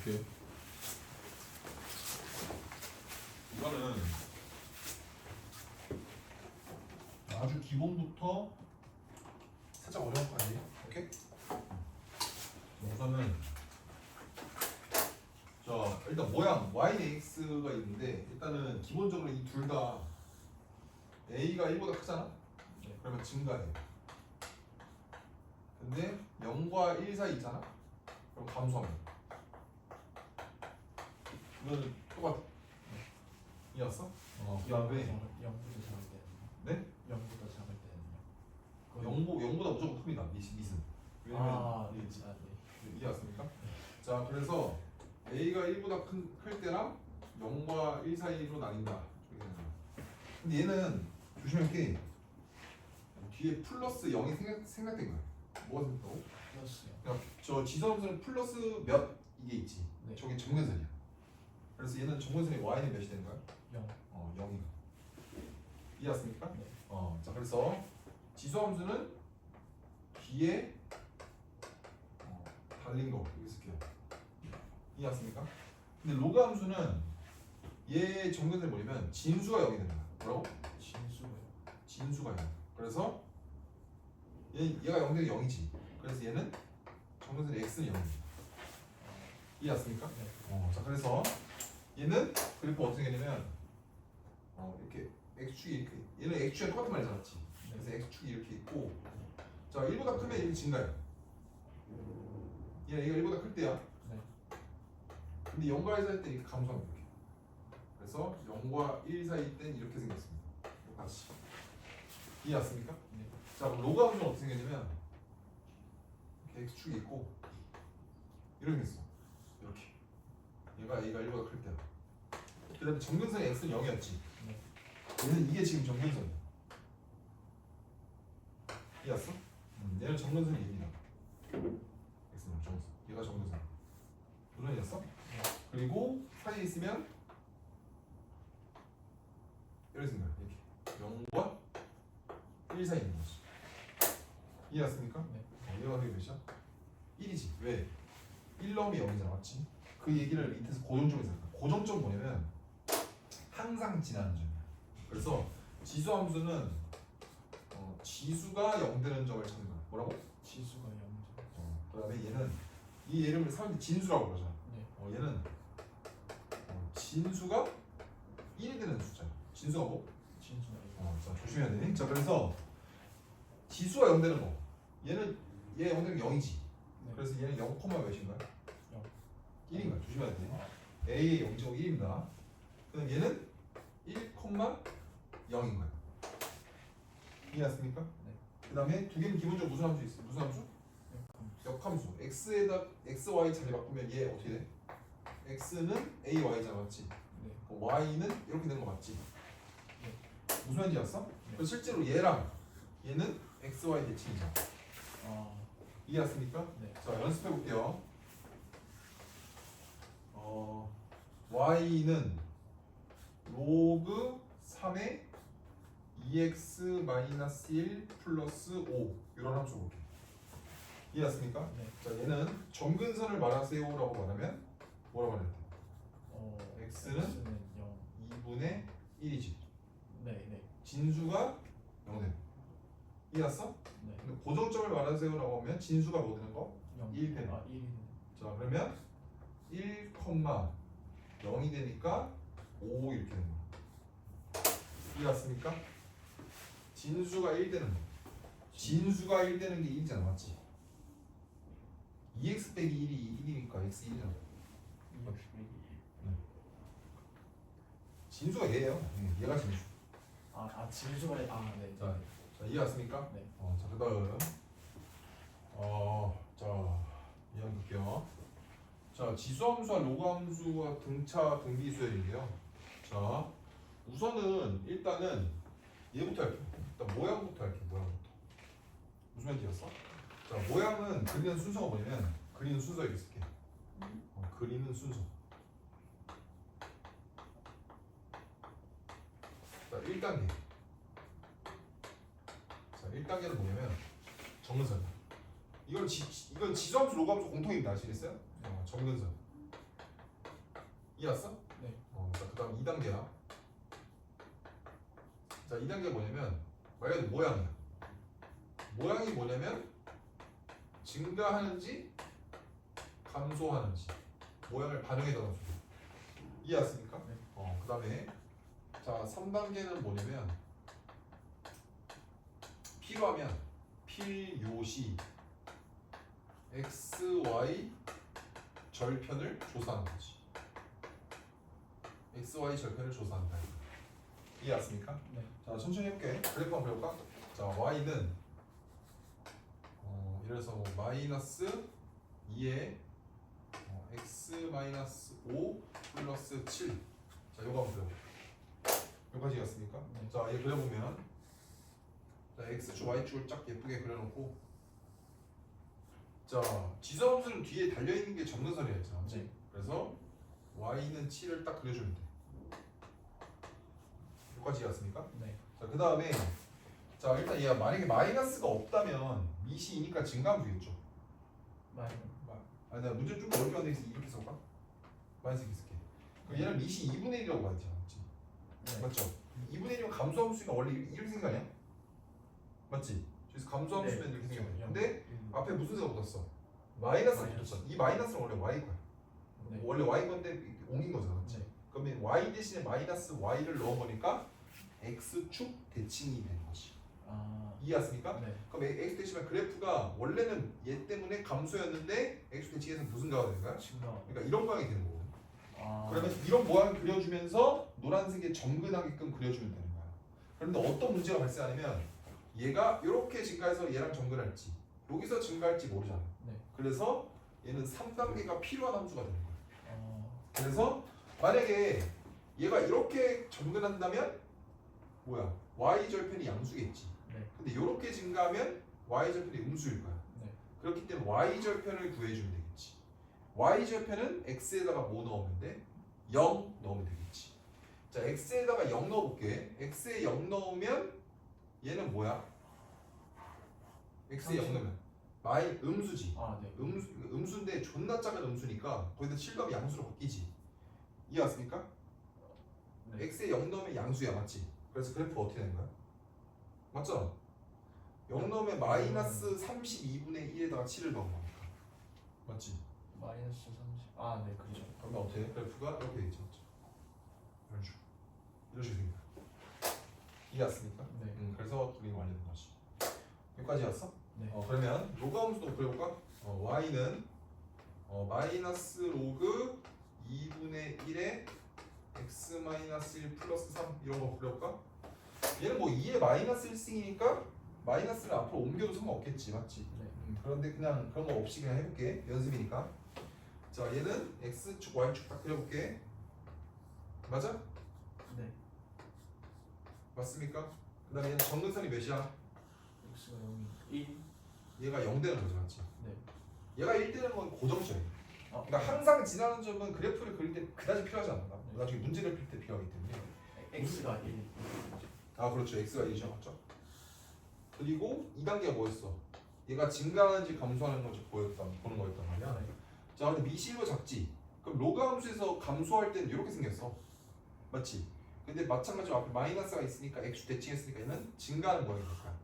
볼게요. 이거는 아주 기본부터 살짝 어려운 거지. 오케이? 우선은 자 일단 모양 yx가 있는데 일단은 기본적으로 이 둘 다 a가 1보다 크잖아? 네. 그러면 증가해. 근데 0과 1 사이 있잖아? 그럼 감소합니다. 이거는 똑같아. 이해왔어? 그다음에 0보다 작을 때는요? 네? 0보다 작을 때는요? 0보다 무조건 큽니다. 미슨. 왜냐면 네. 이해왔습니까? 자 그래서 a가 1보다 클 때랑 0과 1 사이로 나뉜다. 이렇게 되는 거야. 근데 얘는 조심할 게 뒤에 플러스 0이 생략된 거야. 뭐가 생겼다고? 플러스요. 그러니까 저 지점수는 플러스 몇 이게 있지. 네. 저게 정근선이야. 그래서 얘는 정근선이 y는 몇이 되는 거야? 0. 0이. 이해왔습니까? 네. 자 그래서 지수함수는 뒤에 달린 거 여기 쓸게요. 이해왔습니까? 근데 로그 함수는 얘 정근선이 뭐냐면 진수가 0이 되는 거야. 뭐라고? 진수요. 진수가 0. 그래서 얘가 0 되면 0이지. 그래서 얘는 정근선이 x는 0입니다. 이해왔습니까? 네. 자 그래서 얘는 그래프 어떻게 되냐면 이렇게 x축이 이렇게 얘는 x축이 똑같은 말이 잡았지. 그래서 x축이 이렇게 있고 자 1보다 크면 이게 증가해. 얘가 1보다 클 때야. 네. 근데 0과 1 사이 때 이렇게 감소합니다. 이렇게. 그래서 0과 1 사이 땐 이렇게 생겼습니다. 다시 이해왔습니까? 네. 자 그럼 로그 함수는 어떻게 생겼냐면 이렇게 x축이 있고 이렇게 생겼어. 이렇게 얘가 a가 1보다 클 때야. 그 다음에 정근선의 x는 0이었지. 네. 얘는 이게 지금 정근선이야. 이해왔어? 얘는 정근선이 1이다. x는 정근선. 얘가 정근선. 무슨 이해했어? 네. 그리고 사이에 있으면 이렇게 생겨요. 이렇게 0과 1 사이에 있는 거지. 이해왔습니까? 네. 얘가 되게 몇이야? 1이지. 왜? 1 넣으면 0이잖아. 맞지? 그 얘기를 밑에서 고정점에서 할까? 고정점 뭐냐면 항상 지나는 점이야. 그래서 지수 함수는 지수가 0 되는 점을 찾는 거야. 뭐라고? 지수가 0점. 그다음에 얘는 이 이름을 사람들이 진수라고 그러잖아. 네. 얘는 진수가 1이 되는 숫자야. 진수가 뭐? 진수가 자 조심해야 되니? 자 그래서 지수가 0 되는 거. 얘는 얘 0 되는 게 0이지. 네. 그래서 얘는 0, 몇인가요? 0. 1인가? 조심해야 돼. A의 0.1입니다. 그럼 얘는 1,0인 거야. 이해했습니까? 네. 그 다음에 두 개는 기본적으로 무슨 함수 있어? 무슨 함수? 역함수. x에다 xy 자리 바꾸면 얘 어떻게 돼? x는 ay잖아, 맞지? 네. 그럼 y는 이렇게 되는 거 맞지? 네. 무슨 말인지 알았어? 그래서 실제로 얘랑 얘는 xy 대칭이잖아. 이해했습니까? 네. 자 연습해 볼게요. y는 로그 3의 2x-1 플러스 5 이런 함수 볼게. 이해했습니까? 네. 자 얘는 정근선을 말하세요라고 말하면 뭐라고 말해야 돼? x는 0. 2분의 1이지. 네. 네. 진수가 0 되는 거. 이해했어? 네. 근데 고정점을 말하세요라고 하면 진수가 뭐 되는 거? 0. 1 되는 거. 1. 자 그러면 1,0이 되니까 5 이렇게 되는 거. 이해왔습니까? 진수가 1 되는 거. 진수가 1 되는 게 1이잖아, 맞지? 2x 빼기 1이 1이니까 x 1이잖아. 진수가 얘예요. 얘가 진수. 진수가 네. 자, 이해왔습니까? 네. 자 그다음 자 이해한 볼게요. 자 지수함수와 로그함수와 등차 등비수열인데요. 자 우선은 일단은 얘부터 할게요. 일단 모양부터 할게요. 모양부터. 무슨 말인지 알았어? 자 모양은 그리는 순서가 뭐냐면 그리는 순서 여기 쓸게. 그리는 순서. 자 1단계. 자 1단계는 뭐냐면 정근선. 이건 지수함수 로그함수 공통입니다. 아시겠어요? 정근선. 이해했어? 네. 자, 그 다음 2단계야. 자, 2단계 뭐냐면 말 그대로 모양이야. 모양이 뭐냐면 증가하는지 감소하는지 모양을 반영해 달라는 소리. 이해했습니까? 네. 그 다음에 자 3단계는 뭐냐면 필요하면 필요시 x, y 절편을 조사하는 거지. x, y 절편을 조사한다. 이해했습니까? 네. 자 천천히 해볼게. 그래프 한번 배울까? 자 y는 이래서 뭐 마이너스 2에 x 마이너스 5 플러스 7. 자 요거 한번 배워볼게. 여기까지였습니까? 네. 자 얘 그려보면 자 x축 y축을 쫙 예쁘게 그려놓고 자 지수함수는 뒤에 달려있는 게 점근선이야 했잖아. 맞지? 네. 그래서 y는 7을 딱 그려주면 돼. 여기까지였습니까? 네. 자 그 다음에 자 일단 얘가 만약에 마이너스가 없다면 미시 2니까 증가함수겠죠. 마이. 아니 내가 문제 좀 어렵게 만들겠어. 이렇게 써볼까? 마이너스 이렇게 쓸게. 그럼 얘는 미시 2분의 1이라고 봐야지. 맞지? 네. 맞죠? 2분의 1이면 감소함수가 원래 이렇게 생긴 거 아니야? 맞지? 그래서 감소함수는 이렇게 생긴 거야. 근데 앞에 무슨 수가 붙었어? 마이너스가 마이너스. 붙었어. 이 마이너스는 원래 y 거야. 네. 원래 y 건데 이렇게 옮긴 거잖아. 맞지? 네. 그러면 y 대신에 마이너스 y를 넣은 거니까 x축 대칭이 되는 거지. 아. 이해했습니까? 네. 그럼 x 대칭은 그래프가 원래는 얘 때문에 감소였는데 x 대칭에서 무슨 가가 되는 거야? 증가. 그러니까 이런 모양이 되는 거거든. 아. 그러면 이런 모양을 그려주면서 노란색에 점근하게끔 그려주면 되는 거야. 그런데 어떤 문제가 발생하냐면 얘가 이렇게 증가해서 얘랑 점근할지 여기서 증가할지 모르잖아. 네. 그래서 얘는 3단계가 필요한 함수가 되는 거야. 그래서 만약에 얘가 이렇게 점근한다면 뭐야? y 절편이 양수겠지. 네. 근데 이렇게 증가하면 y 절편이 음수일 거야. 네. 그렇기 때문에 y 절편을 구해주면 되겠지. y 절편은 x에다가 뭐 넣으면 돼? 0 넣으면 되겠지. 자, x에다가 0 넣어볼게. x에 0 넣으면 얘는 뭐야? x에 0 넣으면 음수지. 아, 네. 음수인데 존나 작은 음수니까 거기다 7값이 양수로 바뀌지. 이해왔습니까? 네. x에 0 넣으면 양수야. 맞지? 그래서 그래프 어떻게 되는 거야? 맞죠? 0 넣으면 마이너스 32분의 1에다가 7을 넣은 거니까. 맞지? 마이너스 30. 아, 네, 그렇죠. 그러면 어떻게 해? 그래프가 이렇게 되겠죠. 이런 식으로. 이런 식으로 생긴다. 이해왔습니까? 네. 그래서 그림이 완료된 거지. 여기까지 왔어? 네. 그러면 로그 함수도 그려볼까? y는 마이너스 로그 2분의 1에 x 마이너스 1 플러스 3 이런 거 그려볼까? 얘는 뭐 2에 마이너스 1승이니까 마이너스를 앞으로 옮겨도 상관없겠지. 맞지? 네. 그런데 그냥 그런 거 없이 그냥 해볼게. 연습이니까. 자 얘는 x축 y축 딱 그려볼게. 맞아? 네. 맞습니까? 그 다음에 얘는 점근선이 몇이야? x가 0이 1. 얘가 0 되는 거죠. 맞지? 네. 얘가 1 되는 건 고정점이야. 아, 그러니까 항상 지나는 점은 그래프를 그릴 때 그다지 필요하지 않아. 나중에 문제를 풀 때 필요하기 때문에. x가 1. 아 그렇죠. x가 1이죠. 맞죠? 그리고 2단계가 뭐였어? 얘가 증가하는지 감소하는 건지 보는 거였단 말이야. 네. 자 근데 미시로 작지? 그럼 로그 함수에서 감소할 때는 이렇게 생겼어. 맞지? 근데 마찬가지로 앞에 마이너스가 있으니까 x 대칭했으니까 얘는 증가하는 모양이 될 거야.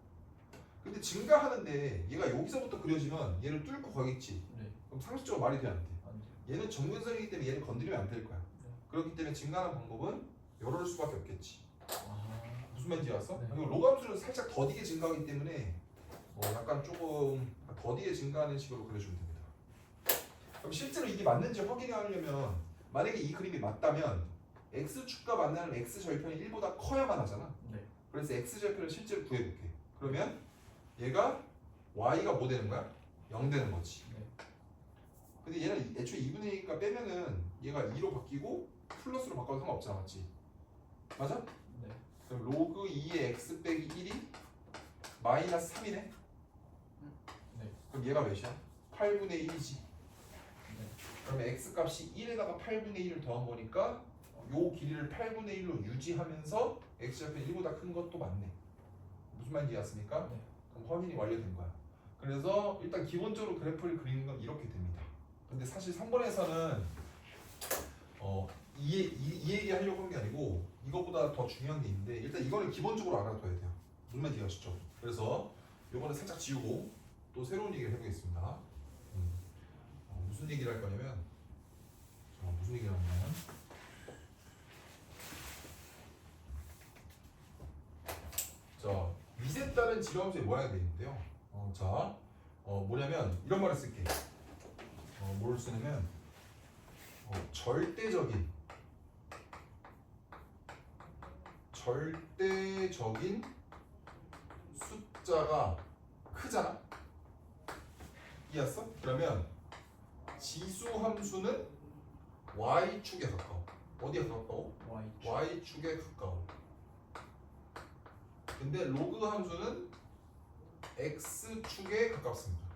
근데 증가하는데 얘가 여기서부터 그려지면 얘를 뚫고 가겠지. 네. 그럼 상식적으로 말이 돼 안 돼? 안 돼. 얘는 점근선이기 때문에 얘를 건드리면 안 될 거야. 네. 그렇기 때문에 증가하는 방법은 이럴 수밖에 없겠지. 아. 무슨 말인지 알았어? 네. 그리고 로그 함수는 살짝 더디게 증가하기 때문에 약간 조금 더디게 증가하는 식으로 그려주면 됩니다. 그럼 실제로 이게 맞는지 확인하려면 만약에 이 그림이 맞다면 x축과 만나는 x절편이 1보다 커야만 하잖아. 네. 그래서 x절편을 실제로 구해볼게. 그러면 얘가 y가 뭐 되는 거야? 0 되는 거지. 네. 근데 얘는 애초에 2분의 1이니까 빼면은 얘가 2로 바뀌고 플러스로 바꿔도 상관없잖아. 맞지? 맞아? 네. 그럼 로그 2의 x 빼기 1이 마이너스 3이네? 네. 그럼 얘가 몇이야? 8분의 1이지. 네. 그러면 x 값이 1에다가 8분의 1을 더한 거니까 요 길이를 8분의 1로 유지하면서 x절편 1보다 큰 것도 맞네. 무슨 말인지 이해했습니까? 네. 그럼 확인이 완료된 거야. 그래서 일단 기본적으로 그래프를 그리는 건 이렇게 됩니다. 근데 사실 3번에서는 이 얘기 하려고 한 게 아니고 이것보다 더 중요한 게 있는데 일단 이거는 기본적으로 알아둬야 돼요. 무슨 말인지 아시죠? 그래서 요거는 살짝 지우고 또 새로운 얘기를 해보겠습니다. 무슨 얘기를 할 거냐면 무슨 얘기를 하냐면 자 미세 따른 지름함수의 모양이 되어 있는데요. 뭐냐면 이런 말을 쓸게. 뭘 쓰냐면 절대적인 숫자가 크잖아. 이해했어? 그러면 지수 함수는 y축에 가까워. 어디에 가까워? y축에 가까워. 근데 로그 함수는 x축에 가깝습니다.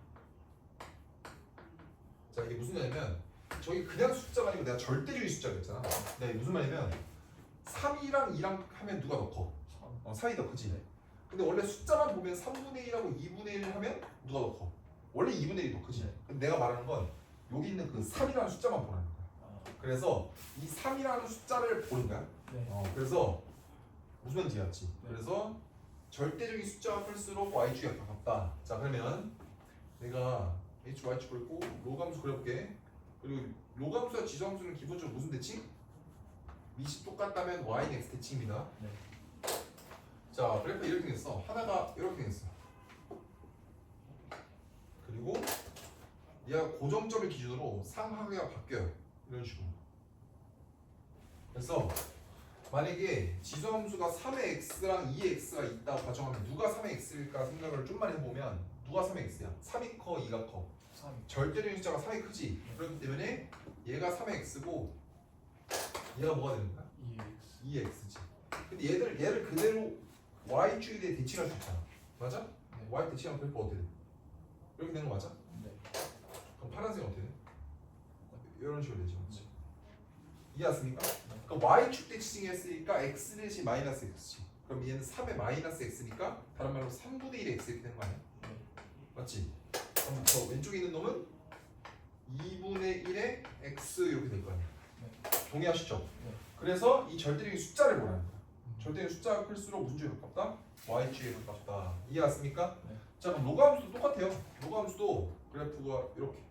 자 이게 무슨 말이냐면 저기 그냥 숫자가 아니고 내가 절대적인 숫자가 있잖아. 네, 무슨 말이냐면 3이랑 2랑 하면 누가 더 커? 3이 더 크지. 근데 원래 숫자만 보면 3분의 1하고 2분의 1 하면 누가 더 커? 원래 2분의 1이 더 크지. 근데 내가 말하는 건 여기 있는 그 3이라는 숫자만 보라는 거야. 그래서 이 3이라는 숫자를 보는 거야. 그래서 무슨 말인지 알았지? 그래서 절대적인 숫자가 클수록 y축에 가깝다. 자 그러면 내가 h, y축 그렸고 로그함수 그려볼게. 그리고 로그함수와 지수함수는 기본적으로 무슨 대칭? 밑이 똑같다면 y는 x 대칭입니다. 자 그래프 이렇게 생겼어. 하나가 이렇게 생겼어. 그리고 얘가 고정점을 기준으로 상하계가 바뀌어요. 이런 식으로. 그래서 만약에 지수함수가 3의 x랑 2의 x가 있다고 가정하면 누가 3의 x일까 생각을 좀만 해보면 누가 3의 x야? 3이 커? 2가 커? 3. 절대적인 숫자가 3이 크지. 그렇기 때문에 얘가 3의 x고 얘가 뭐가 되는 거야? 2의 x지. 근데 얘를 그대로 y축에 대해 대칭할 수 있잖아. 맞아? y 대칭하면 그래프 어떻게 돼? 이렇게 되는 거 맞아? 그럼 파란색은 어떻게 돼? 이런 식으로 되지. 그렇지? 이해했습니까? 그럼 y축 대칭했으니까 x 대신 마이너스 x지. 그럼 얘는 3의 마이너스 x니까 다른 말로 3분의 1의 x 이렇게 되는 거 아니야? 맞지? 그럼 저 왼쪽에 있는 놈은 2분의 1의 x 이렇게 될 거 아니야? 동의하시죠? 그래서 이 절대적인 숫자를 보라는 거야. 절대적인 숫자가 클수록 무슨 쪽에 가깝다? y축에 가깝다. 이해했습니까? 자 그럼 로그함수도 똑같아요. 로그함수도 그래프가 이렇게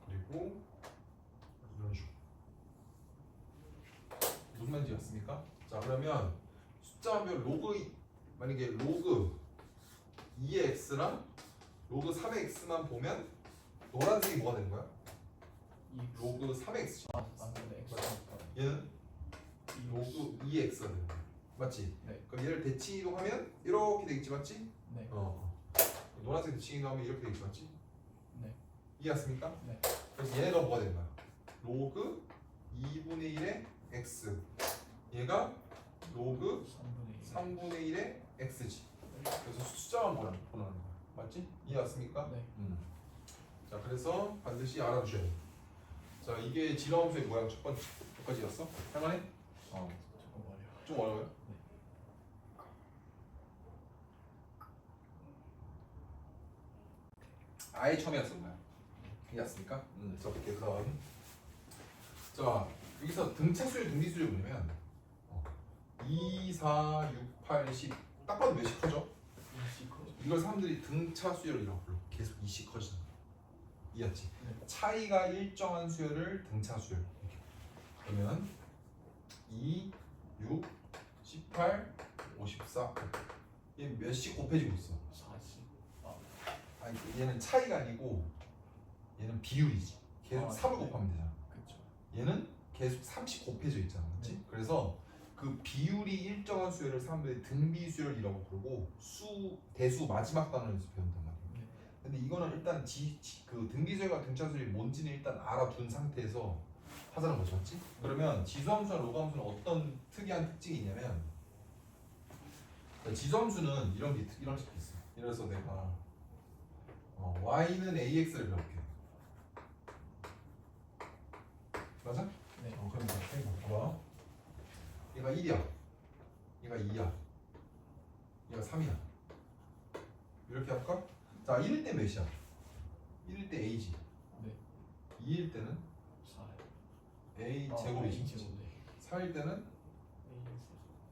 그리고 이런 식으로 무슨 말인지 아십니까? 자 그러면 숫자별 로그 만약에 로그 2의 x랑 로그 3의 x만 보면 노란색이 뭐가 되는 거야? 로그 3의 x지. 얘는 로그 2의 x가 되는 거야. 맞지? 그럼 얘를 대칭 이동하면 이렇게 되겠지, 맞지? 노란색 대칭 이동하면 이렇게 되겠지, 맞지? 이해했습니까? 그래서 얘가 뭐가 되는 거야? 로그 2분의 1의 x. 얘가 로그 3분의 1의 x지. 그래서 숫자만 보는 거야. 맞지? 이해했습니까? 자, 그래서 반드시 알아두셔야 돼. 자, 이게 지름함수의 모양 첫 번째였어? 할만해? 좀 어려워요? 아예 처음에 쓴 거야. 이해했습니까? 자, 볼게. 그다음. 자, 여기서 등차 수열, 등비 수열이 뭐냐면 2, 4, 6, 8, 10. 딱 봐도 몇이 커져? 이걸 사람들이 등차 수열이라고 불러. 계속 2씩 커지는 거야. 이해했지? 차이가 일정한 수열을 등차 수열. 이렇게. 그러면 2, 6, 18, 54. 얘 몇씩 곱해지고 있어? 40. 아니 얘는 차이가 아니고 얘는 비율이지. 계속 3을 곱하면 되잖아. 그렇죠. 얘는 계속 3씩 곱해져 있잖아. 그렇지? 그래서 그 비율이 일정한 수열을 사람들이 등비수열이라고 부르고 대수 마지막 단원에서 배운단 말이야. 근데 이거는 일단 그 등비수열과 등차수열이 뭔지는 일단 알아둔 상태에서 하자는 거죠. 맞지? 그러면 지수함수와 로그함수는 어떤 특이한 특징이 있냐면 지수함수는 이런 식이 있어. 이래서 내가 y는 ax를 배울게. 맞아? 그럼 이렇게 봐봐. 얘가 1이야. 얘가 2야. 얘가 3이야. 이렇게 할까? 자, 1일 때 몇이야? 1일 때 a지. 2일 때는 4. A 제곱이지. 제곱. 네. 4일 때는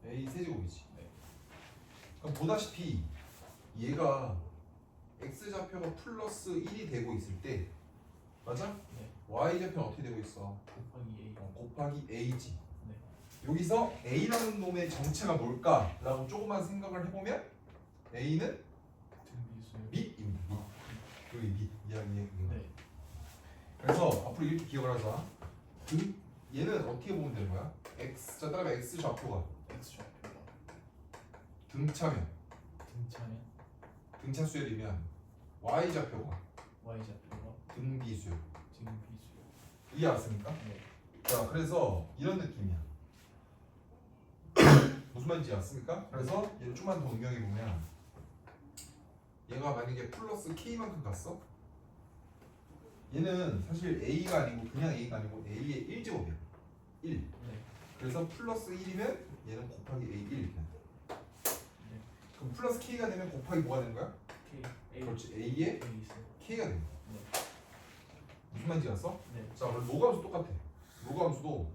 A 세제곱이지. 네. 그럼 보다시피 얘가 x 좌표가 플러스 1이 되고 있을 때 맞아? 네. y 좌표는 어떻게 되고 있어? 곱하기 A. 곱하기 a지. 네. 여기서 a라는 놈의 정체가 뭘까라고 조금만 생각을 해보면 a는 등비수. 밑입니다. 여기 밑 이야기해. 네. 그래서 앞으로 이렇게 기억을 하자. 얘는 어떻게 보면 되는 거야? x 자 따라면 x 좌표가 X 좌표가 등차면 등차면 등차 수열이면 y 좌표가 Y 좌표가 등비 수열. 등비수. 이해 왔습니까? 네. 자 그래서 이런 느낌이야. 무슨 말인지 알았습니까? 그래서 얘를 좀만 더 응용해 보면 얘가 만약에 플러스 k만큼 갔어? 얘는 사실 a가 아니고 그냥 a가 아니고 a의 1제곱이야. 1. 네. 그래서 플러스 1이면 얘는 곱하기 a 1 이렇게 된다. 네. 그럼 플러스 k가 되면 곱하기 뭐가 되는 거야? K A. 그렇지. a의 A 있어. k가 되는 거야. 네. 무슨 말인지 알았어? 네. 자 그럼 로그함수 똑같아. 로그함수도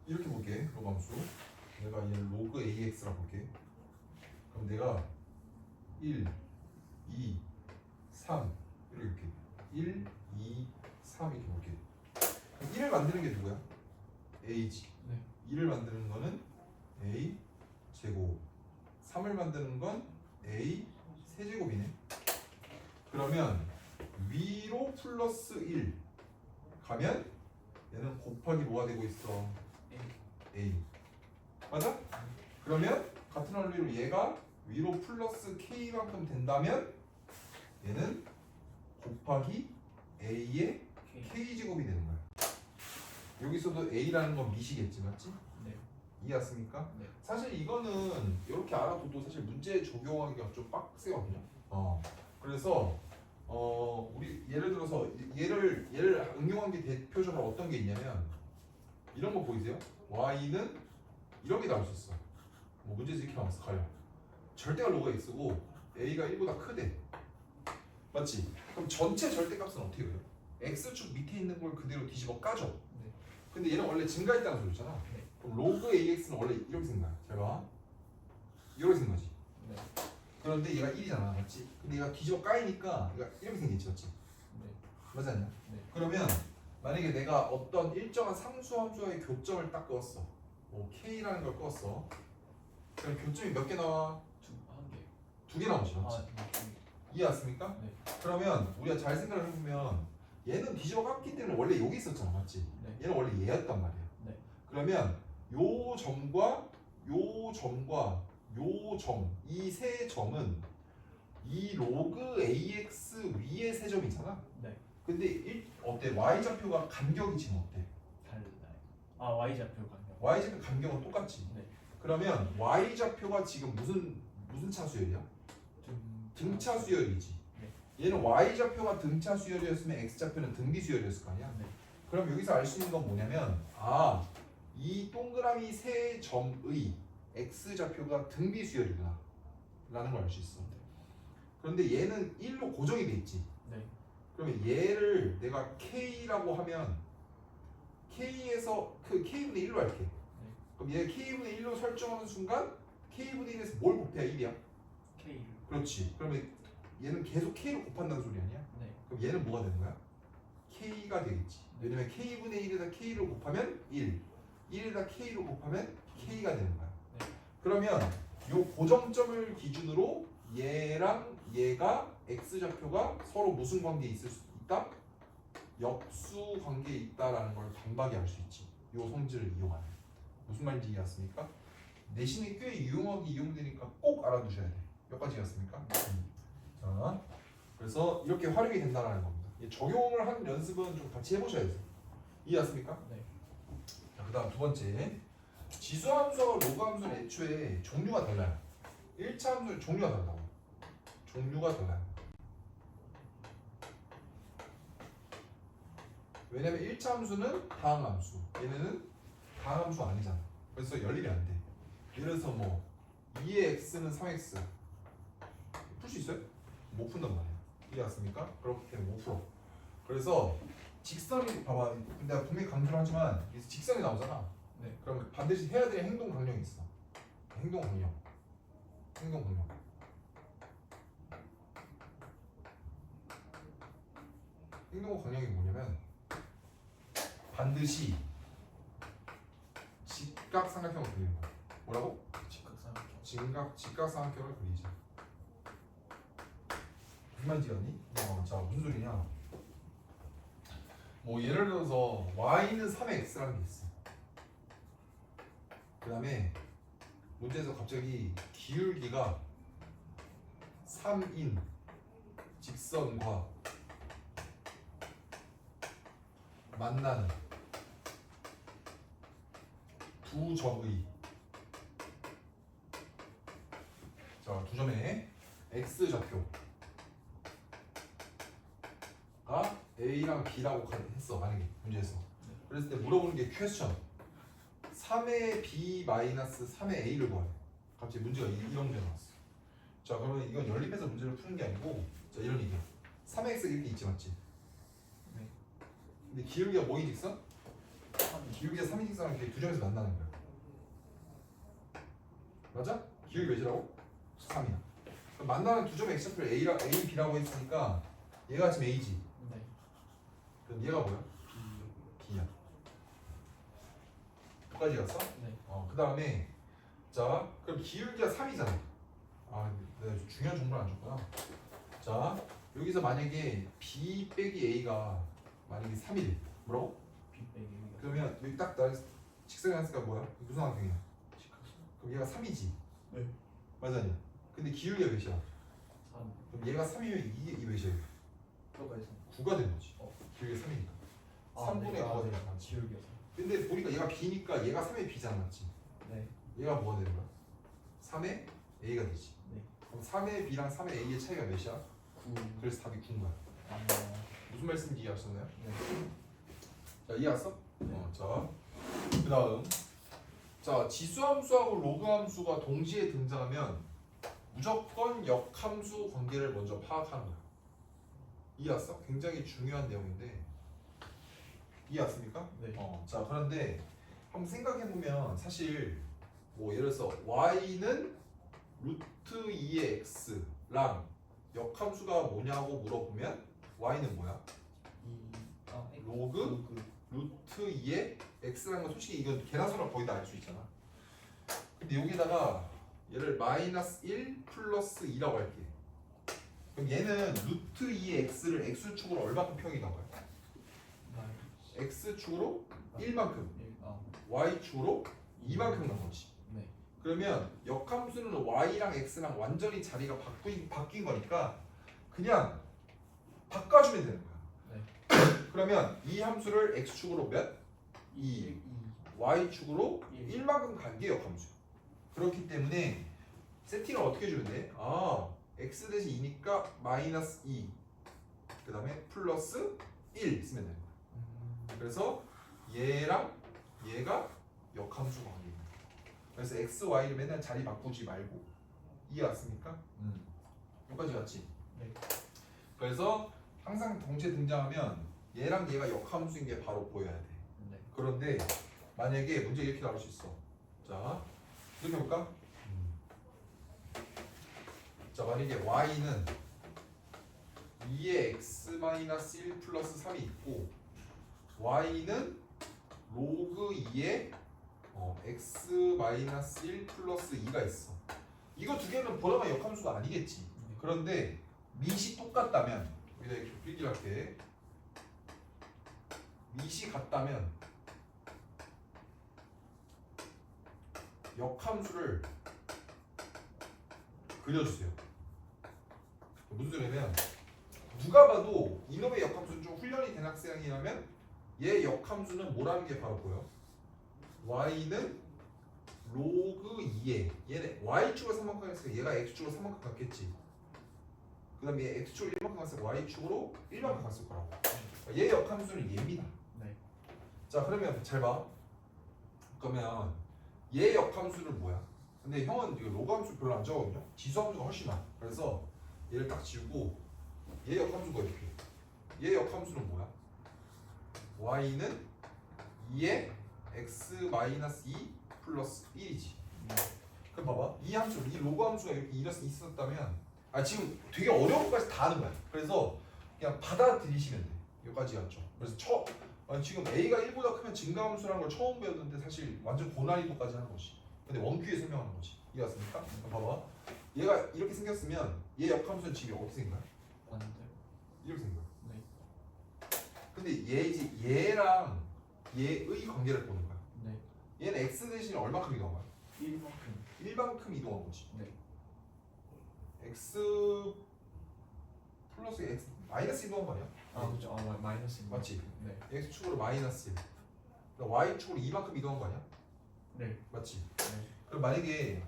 이렇게 볼게. 로그함수 내가 얘를 로그 ax라 볼게. 그럼 내가 1, 2, 3 이렇게 1, 2, 3 이렇게 볼게. 그럼 1을 만드는 게 누구야? a지. 네. 2를 만드는 거는 a 제곱, 3을 만드는 건 a 세제곱이네. 그러면 위로 플러스 1 가면 얘는 곱하기 뭐가 되고 있어? a. 맞아? 그러면 같은 원리로 얘가 위로 플러스 k만큼 된다면 얘는 곱하기 a의 K. k제곱이 되는 거야. 여기서도 a라는 건 미시겠지, 맞지? 네. 이해했습니까? 네. 사실 이거는 이렇게 알아둬도 사실 문제 적용하기가 좀 빡세거든요. 그래서 우리 예를 들어서 얘를 응용한 게 대표적으로 어떤 게 있냐면 이런 거 보이세요? y는 이런 게 나올 수 있어. 뭐 문제지 이렇게 나왔어. 가려. 절대가 로가 x고 a가 1보다 크대. 맞지? 그럼 전체 절대값은 어떻게 해요? x축 밑에 있는 걸 그대로 뒤집어 까줘. 네. 근데 얘는 원래 증가했다는 소리잖아. 네. 그럼 로그 ax는 원래 이렇게 생긴 거야. 잘 봐. 이렇게 생긴 거지. 네. 그런데 얘가 1이잖아. 맞지? 근데 얘가 뒤집어 까이니까 얘가 이렇게 생겼지. 맞지? 네. 맞지 않냐? 네. 그러면 만약에 내가 어떤 일정한 상수함수와의 교점을 딱 그었어. 뭐 k라는 걸 그었어. 그럼 교점이 몇 개 나와? 한 개. 2개 나오지. 맞지? 네. 이해 왔습니까? 네. 그러면 우리가 잘 생각을 해보면 얘는 뒤집어 깠기 때문에 원래 여기 있었잖아. 맞지? 네. 얘는 원래 얘였단 말이야. 네. 그러면 요 점과 요 점과 요 점, 이 세 점은 이 로그 ax 위의 세 점이잖아. 네. 근데 어때? y 좌표가 간격이 지금 어때? 달라요. 아 Y 좌표 간격. y 좌표 간격은 똑같지. 네. 그러면 y 좌표가 지금 무슨 차 수열이야? 등차 수열이지. 네. 얘는 y 좌표가 등차 수열이었으면 x 좌표는 등비 수열이었을 거 아니야. 네. 그럼 여기서 알 수 있는 건 뭐냐면 이 동그라미 세 점의 x 좌표가 등비 수열이구나 라는 걸 알 수 있어. 그런데 얘는 1로 고정이 돼 있지. 네. 그러면 얘를 내가 k라고 하면 k에서 그 k분의 1로 할게. 그럼 얘 k분의 1로 설정하는 순간 k분의 1에서 뭘 곱해야 1이야? K. 그렇지. 그러면 얘는 계속 k로 곱한다는 소리 아니야? 네. 그럼 얘는 뭐가 되는 거야? k가 되겠지. 왜냐면 k분의 1에다 k를 곱하면 1, 1에다 k를 곱하면 k가 되는 거야. 네. 그러면 요 고정점을 기준으로 얘랑 얘가 x 좌표가 서로 무슨 관계에 있을 수 있다? 역수 관계에 있다라는 걸 단박에 알 수 있지. 요 성질을 이용하는. 무슨 말인지 이해했습니까? 내신에 꽤 유용하게 이용되니까 꼭 알아두셔야 돼. 여기까지 이해했습니까? 자, 그래서 이렇게 활용이 된다는 겁니다. 이 적용을 하는 연습은 좀 같이 해보셔야 돼요. 이해했습니까? 네. 자, 그다음 두 번째, 지수함수와 로그함수는 애초에 종류가 달라요. 1차 함수는 종류가 다르다고. 종류가 달라요. 왜냐면 1차 함수는 다항함수, 얘네는 다항함수 아니잖아. 그래서 연립이 안 돼. 예를 들어서 뭐 2의 x는 3x 풀 수 있어요? 못 푼단 말이야. 이해했습니까? 그렇기 때문에 못 풀어. 그래서 직선이 봐봐. 내가 분명히 강조를 하지만 여기서 직선이 나오잖아. 네. 그럼 반드시 해야 될 행동 강령이 있어. 행동 강령. 행동 강령. 행동 강령이 뭐냐면 반드시 직각삼각형을 그리는 거야. 뭐라고? 직각삼각형. 직각삼각형을 그리지. 무슨 말인지 알니? 자 무슨 소리냐? 뭐 예를 들어서 y는 3의 x라는 게 있어. 그 다음에 문제에서 갑자기 기울기가 3인 직선과 만나는 두 점의 두 점의 x 좌표가 a랑 b라고 했어. 만약에 문제에서 그랬을 때 물어보는 게 퀘스천 3의 b 마이너스 3의 a를 구하래. 갑자기 문제가 이런 문제 나왔어. 자 그러면 이건 연립해서 문제를 푸는 게 아니고 자 이런 얘기야. 3x 이렇게 있지 맞지? 네. 근데 기울기가 뭐인 직선? 기울기가 3인 직선은 이렇게 두 점에서 만나는 거야. 맞아? 기울기 몇이라고? 3이야. 그럼 만나는 두 점의 x좌표를 a랑 a, b라고 했으니까 얘가 지금 a지. 네. 그럼 얘가 뭐야? B. b야. 여기까지 갔어? 네. 그 다음에 자 그럼 기울기가 3이잖아. 내가 중요한 정보를 안 줬구나. 자 여기서 만약에 b 빼기 a가 만약에 3이래. 뭐라고? B 빼기 A가 그러면 여기 딱 나 직선이 했으니까 뭐야? 무슨 함경이야? 직각삼. 그럼 얘가 3이지. 네. 맞아요. 근데 기울기가 몇이야? 3. 그럼 얘가 3이면 이게 몇이야? 표가에서 9가 되는 거지. 어. 기울기가 3이니까. 아, 3분의 네. 9가 네. 되는 거지. 기울기가 3. 근데 보니까 얘가 b니까 얘가 3의 b잖아, 맞지? 네. 얘가 뭐가 되는 거야? 3의 a가 되지. 네. 그럼 3의 b랑 3의 a의 차이가 몇이야? 9. 그래서 답이 9인 거야. 아. 무슨 말씀인지 이해하셨나요? 네. 자, 이해했어? 네. 자, 그 다음. 자, 지수함수하고 로그함수가 동시에 등장하면 무조건 역함수 관계를 먼저 파악하는 거야. 이해했어? 굉장히 중요한 내용인데 이해했습니까? 네. 자, 그런데 한번 생각해보면 사실 뭐 예를 들어서 y는 루트 2의 x랑 역함수가 뭐냐고 물어보면 y는 뭐야? 로그 루트 2의 x라는 건 솔직히 이건 계산서랑 거의 다 알 수 있잖아. 근데 여기다가 얘를 마이너스 1 플러스 2라고 할게. 그럼 얘는 루트 2의 x를 x축으로 얼마큼 평이 나와요? x축으로 1만큼, y축으로 2만큼 난 거지. 네. 그러면 역함수는 y랑 x랑 완전히 자리가 바뀐 거니까 그냥 바꿔주면 되는 거야. 네. 그러면 이 함수를 x축으로 몇? 2, y축으로 1만큼 간 게 역함수야. 그렇기 때문에 세팅을 어떻게 해주면 돼? x 대신 2니까 마이너스 2, 그 다음에 플러스 1 쓰면 되는 거야. 그래서 얘랑 얘가 역함수 관계입니다. 그래서 x, y를 맨날 자리 바꾸지 말고. 이해 왔습니까? 여기까지 왔지? 네. 그래서 항상 동시에 등장하면 얘랑 얘가 역함수인 게 바로 보여야 돼. 네. 그런데 만약에 문제 이렇게 나올 수 있어. 자, 이렇게 해볼까? 자, 만약에 y는 2의 x-1 플러스 3이 있고 y는 로그 2의 x-1 플러스 2가 있어. 이거 두 개는 보라가 역함수가 아니겠지. 그런데 밑이 똑같다면 여기다 이렇게 필기를 할게. 밑이 같다면 역함수를 그려주세요. 무슨 소리냐면 누가 봐도 이놈의 역함수는 좀 훈련이 된 학생이라면 얘 역함수는 뭐라는 게 바로 보여? y는 로그 2에 얘는 y축으로 3만큼 갔으니까 얘가 x축으로 3만큼 갔겠지. 그 다음에 얘 x축으로 1만큼 갔으니까 y축으로 1만큼 갔을 거라고. 얘 역함수는 얘입니다. 네. 자, 그러면 잘 봐. 그러면 얘 역함수는 뭐야? 근데 형은 이거 로그함수 별로 안 좋아하거든요. 지수함수가 훨씬 나아. 그래서 얘를 딱 지우고 얘 역함수가 이렇게. 얘 역함수는 뭐야? y는 2의 x 마이너스 2 플러스 1이지. 그럼 봐봐, 이 함수, 이 로그 함수가 이렇게 있었다면, 지금 되게 어려운 것까지 다 하는 거야. 그래서 그냥 받아들이시면 돼. 여기까지 갔죠. 그래서 지금 a가 1보다 크면 증가함수라는 걸 처음 배웠는데 사실 완전 고난이도까지 하는 거지. 근데 원큐에 설명하는 거지. 이해갔습니까? 봐봐, 얘가 이렇게 생겼으면 얘 역함수는 지금 어떻게 생겨요? 반대. 이렇게 생겨요. 네. 근데 얘랑 얘의 관계를 보는 거야. 네. 얘는 x 대신에 얼마큼 이동한 거야? 1만큼. 1만큼 이동한 거지. 네. x 플러스 x 마이너스 이동한 거 아니야? 그죠. 마이너스. 맞지? 네. x 축으로 마이너스 1. 그러니까 y 축으로 2만큼 이동한 거 아니야? 네. 맞지? 네. 그럼 만약에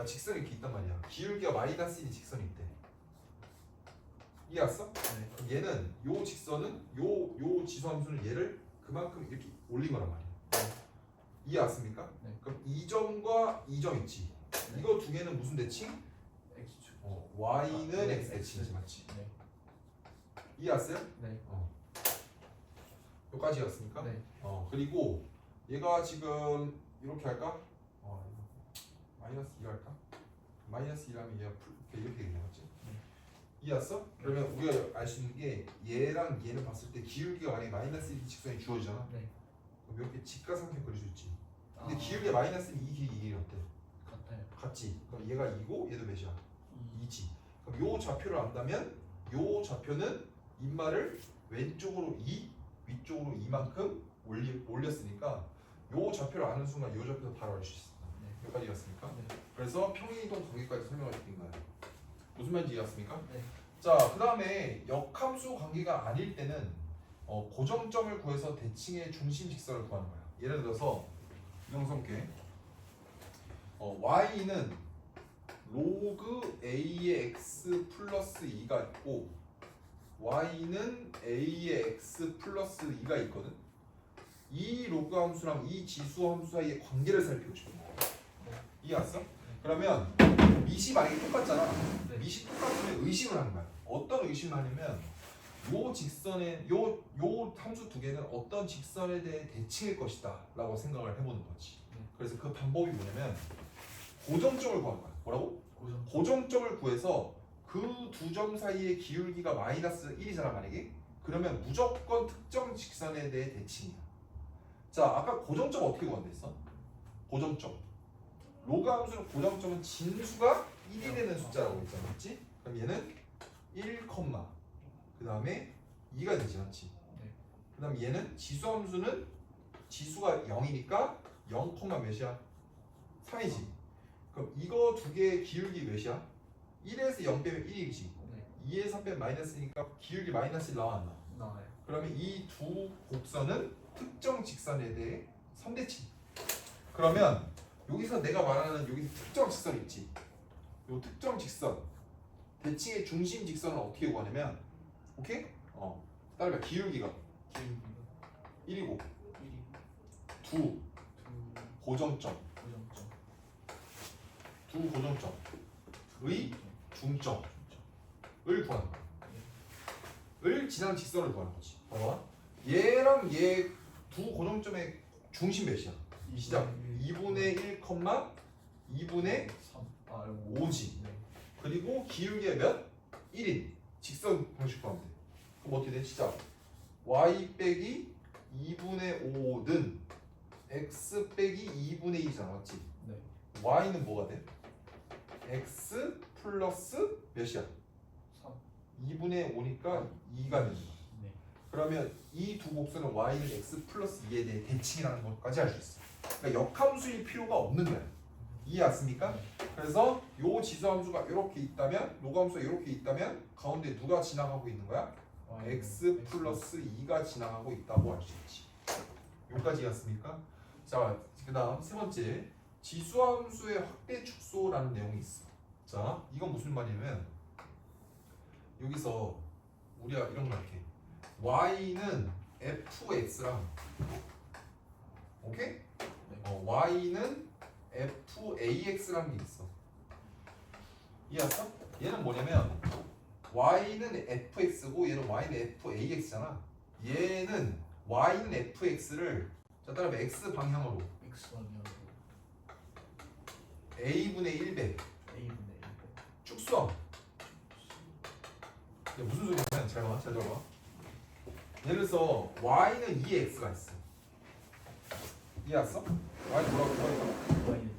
직선이 이렇게 있단 말이야. 기울기가 마이너스 1이 직선이 있대. 이해갔어? 네. 그럼 얘는 요 직선은 요 지수함수는 얘를 그만큼 이렇게 올린 거란 말이야. 이해왔습니까? 네. 그럼 이 점과 이 점 있지. 네. 이거 두 개는 무슨 대칭? X축. y는 네. x 대칭이지, 맞지? 네. 이해왔어요? 네. 여기까지였습니까? 네. 그리고 얘가 지금 이렇게 할까? 마이너스 2 할까? 마이너스 2라면 얘가 이렇게 되는 거지. 이해왔어? 그러면 우리가 알 수 있는 게 얘랑 얘는 봤을 때 기울기가 만약에 마이너스 1 직선이 주어지잖아. 네. 그럼 이렇게 직각삼각 그릴 수 있지. 근데 아. 기울기가 마이너스 2 길이 이 길이 어때? 같아요. 같지. 그럼 얘가 2고 얘도 몇이야? 2. 2지. 그럼 요 좌표를 안다면 요 좌표는 인마를 왼쪽으로 2, 위쪽으로 2만큼 올렸으니까 요 좌표를 아는 순간 요 좌표도 바로 알 수 있어. 네. 여기까지였습니까? 네. 그래서 평행이동 관계까지 설명을 드린 거예요. 무슨 말인지 이해했습니까? 네. 자, 그 다음에 역함수 관계가 아닐 때는 고정점을 구해서 대칭의 중심 직선을 구하는 거야. 예를 들어서 이런 성격 y는 로그 a의 x 플러스 2가 있고 y는 a의 x 플러스 2가 있거든. 이 로그 함수랑 이 지수 함수 사이의 관계를 살피고 싶은 거야. 이해했어? 그러면 밑이 만약에 똑같잖아. 네. 밑이 똑같으면 의심을 하는 거야. 어떤 의심을 하냐면 요 직선에 요 함수 두 개는 어떤 직선에 대해 대칭일 것이다 라고 생각을 해보는 거지. 그래서 그 방법이 뭐냐면 고정점을 구하는 거야. 뭐라고? 고정점을 구해서 그 두 점 사이의 기울기가 마이너스 1이잖아 만약에. 그러면 무조건 특정 직선에 대해 대칭이야. 자, 아까 고정점 어떻게 구한다 했어? 고정점 로그 함수는 고정점은 진수가 1이 되는 숫자라고 했잖아, 맞지? 그럼 얘는 1, 그 다음에 2가 되지, 맞지? 네. 그 다음 얘는 지수 함수는 지수가 0이니까 0, 몇이야? 3이지. 그럼 이거 두 개의 기울기 몇이야? 1에서 0 빼면 1이지. 네. 2에서 3 빼면 마이너스니까 기울기 마이너스 1 나와 안 나와? 나와요. 그러면 이 두 곡선은 특정 직선에 대해 선대칭. 그러면 여기서 내가 말하는 여기 특정 직선 있지. 요 특정 직선 대칭의 중심 직선을 어떻게 구하냐면, 오케이? 따라가 기울기가 기울기가 1이고 1이. 두 고정점 고정점. 두 고정점의 중점을 구하는 거야. 을 지나는 직선을 구하는 거지. 봐봐. 얘랑 얘 두 고정점의 중심 몇이야? 시작 2분의 1, 2분의 3. 5지. 네. 그리고 기울기가 몇? 1인 직선 방식 구하면 돼. 그럼 어떻게 돼? 시작 y 빼기 2분의 5는 x 빼기 2분의 1이잖아, 맞지? 네. y는 뭐가 돼? x 플러스 몇이야? 3. 2분의 5니까 2가 되는 거야. 네. 그러면 이 두 곡선은 y는 x 플러스 2에 대해 대칭이라는 것까지 알 수 있어. 그러니까 역함수일 필요가 없는 거야. 이해했습니까? 네. 그래서 요 지수함수가 이렇게 있다면, 로그함수가 이렇게 있다면 가운데 누가 지나가고 있는 거야? x 플러스 2가 지나가고 있다고 알 수 있지. 여기까지 이해했습니까? 자, 그 다음 세 번째 지수함수의 확대 축소라는 내용이 있어. 자, 이건 무슨 말이냐면 여기서 우리가 이런 거 할게. y는 fx랑 오케이? y는 fax라는 게 있어. 이해했어? 얘는 뭐냐면 y는 fx고 얘는 y는 fax잖아. 얘는 y는 fx를 자 따라서 x 방향으로 X 방향으로 a분의 1배 A분의 1배 축소함. 이게 무슨 소리냐면 잘 들어봐. 예를 들어서 y는 2x가 있어. 이해했어? y 뭐라고 써있어? Y는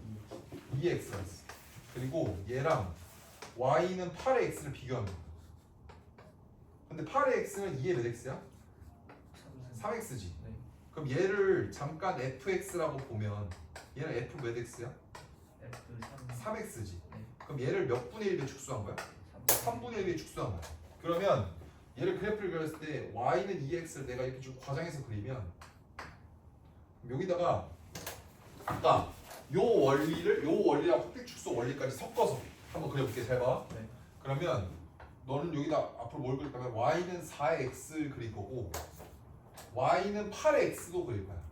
2x가 있어. 그리고 얘랑 y는 8의 x를 비교하는 거야. 근데 8의 x는 2의 몇 x야? 3x지. 네. 그럼 얘를 잠깐 fx라고 보면 얘는 f 몇 x야? F 3x지. 네. 그럼 얘를 몇 분의 1배 축소한 거야? 3 3분의 1에 축소한 거야. 그러면 얘를 그래프를 그렸을 때 y는 2x를 내가 이렇게 좀 과장해서 그리면 여기다가 아까 요 원리랑 확대 축소 원리까지 섞어서 한번 그려볼게. 잘 봐. 네. 그러면 너는 여기다 앞으로 뭘 그릴 거면 y는 4x를 그릴 거고 y는 8x도 그릴 거야.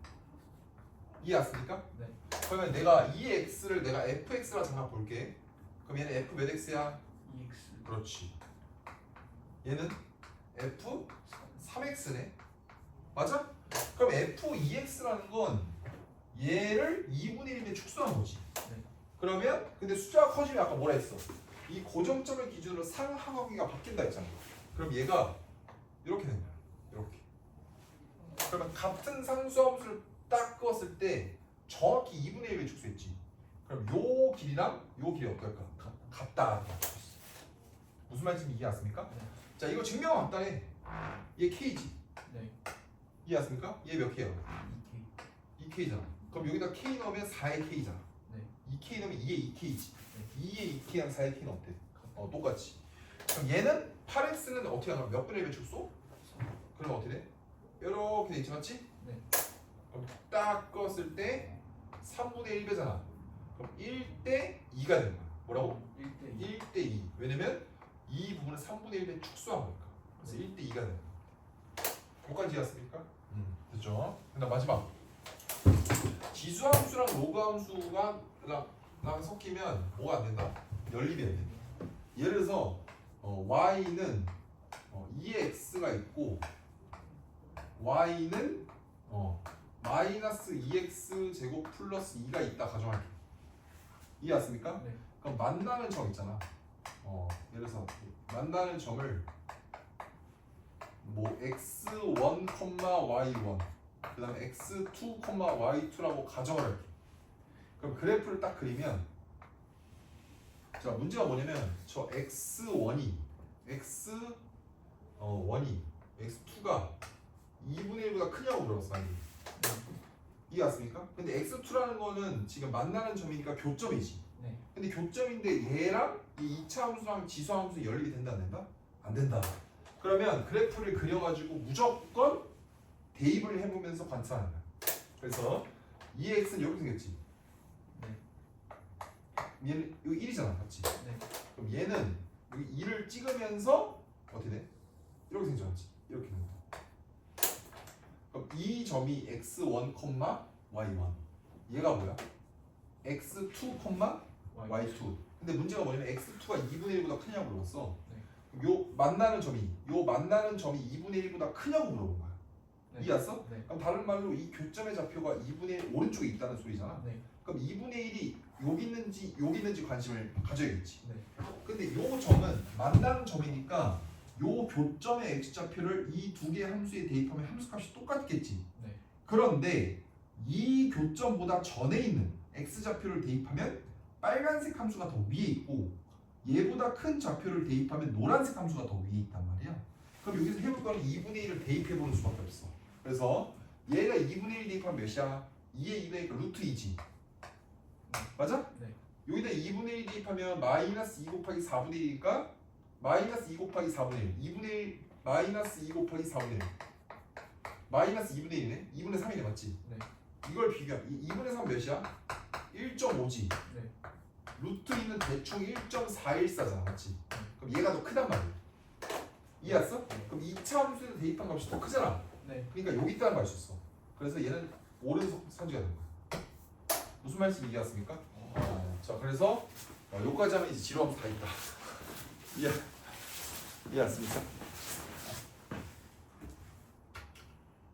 이해했습니까? 네. 그러면 내가 2x를 내가 fx라 잠깐 볼게. 그럼 얘는 f 몇 x야? 2X 그렇지. 얘는 f 3x네. 맞아? 그럼 f 2x라는 건 얘를 2분의 1에 축소한 거지. 네. 그러면 근데 숫자가 커지면 아까 뭐라 했어? 이 고정점을 기준으로 상하관계가 바뀐다 했잖아. 그럼 얘가 이렇게 된 거야. 이렇게. 그러면 같은 상수함수를 딱 그었을 때 정확히 2분의 1에 축소했지. 그럼 요 길이랑 요 길이 어떨까? 같다. 무슨 말인지 이해했습니까? 네. 자 이거 증명하면 간단해. 얘 K지. 네. 이해했습니까? 얘 몇 K야? 2K 2K잖아. 그럼 여기다 K 넣으면 4의 K잖아. 네. 2K 넣으면 2의 2K지. 네. 2의 2K랑 4의 K는 어때? 똑같이. 그럼 얘는 8X는 어떻게 하나? 몇 분의 1배 축소? 그러면 어떻게 돼? 이렇게 돼 있지 맞지? 네. 그럼 딱 껐을 때 3분의 1배잖아. 그럼 1대 2가 되는 거야. 뭐라고? 1대 2 1대 2. 왜냐면 이 부분은 3분의 1에 축소한 거니까. 그래서 1대 2가 되는 거야. 뭐까지 이해했습니까? 됐죠? 그다음 마지막. 지수함수랑 로그함수가 섞이면 뭐가 안 된다? 연립이 안 된다. 예를 들어서 y는 2x가 있고 y는 마이너스 2x 제곱 플러스 2가 있다 가정할게. 이해했습니까? 네. 그럼 만나는 점 있잖아. 예를 들어서 만나는 점을 뭐 x1, y1 그 다음에 x2, y2라고 가정을 할게. 그럼 그래프를 딱 그리면 자 문제가 뭐냐면 저 x1이 x2가 2분의 1보다 크냐고 물어봤어. 아니 이해갔습니까? 근데 x2라는 거는 지금 만나는 점이니까 교점이지. 네. 근데 교점인데 얘랑 이 2차 함수랑 지수 함수 연립이 된다 안 된다? 안 된다. 그러면 그래프를 그려가지고 무조건 대입을 해보면서 관찰하는 거야. 그래서 2x는 이렇게 생겼지. 네. 얘는 여기 1이잖아, 맞지? 네. 그럼 얘는 여기 2를 찍으면서 어떻게 돼? 이렇게 생겼지. 이렇게 생겨. 그럼 이 점이 x1, y1. 얘가 뭐야? x2, y2. 근데 문제가 뭐냐면 x2가 2분의 1보다 크냐고 물어봤어. 네. 요 만나는 점이 2분의 1보다 크냐고 물어본 거야. 네. 이해했어? 네. 그럼 다른 말로 이 교점의 좌표가 2분의 1 오른쪽에 있다는 소리잖아. 네. 그럼 2분의 1이 여기 있는지 관심을 가져야겠지. 네. 근데 요 점은 만나는 점이니까 요 교점의 x좌표를 이 두 개의 함수에 대입하면 함수값이 똑같겠지. 네. 그런데 이 교점보다 전에 있는 x좌표를 대입하면 빨간색 함수가 더 위에 있고 얘보다 큰 좌표를 대입하면 노란색 함수가 더 위에 있단 말이야. 그럼 여기서 해볼 거는 2분의 1을 대입해보는 수밖에 없어. 그래서 얘가 2분의 1 대입하면 몇이야? 2의 2니까 루트 2지. 맞아? 네. 여기다 2분의 1 대입하면 마이너스 2 곱하기 4분의 1이니까 마이너스 2 곱하기 4분의 1 2분의 1 마이너스 2 곱하기 4분의 1 마이너스 2분의 1이네? 2분의 3이네 맞지? 네. 이걸 비교하면 2분의 3 몇이야? 1.5지. 네. 루트 2는 대충 1.414잖아 맞지? 그럼 얘가 더 크단 말이야. 이해했어? 네. 그럼 2차 함수에서 대입한 값이 더 크잖아. 네. 그러니까 여기 있다는 걸 수 있어. 그래서 얘는 옳은 선지가 된 거야. 무슨 말인지 이해했습니까? 자 그래서 여기까지 하면 이제 지루함수 다 있다. 이해했습니까?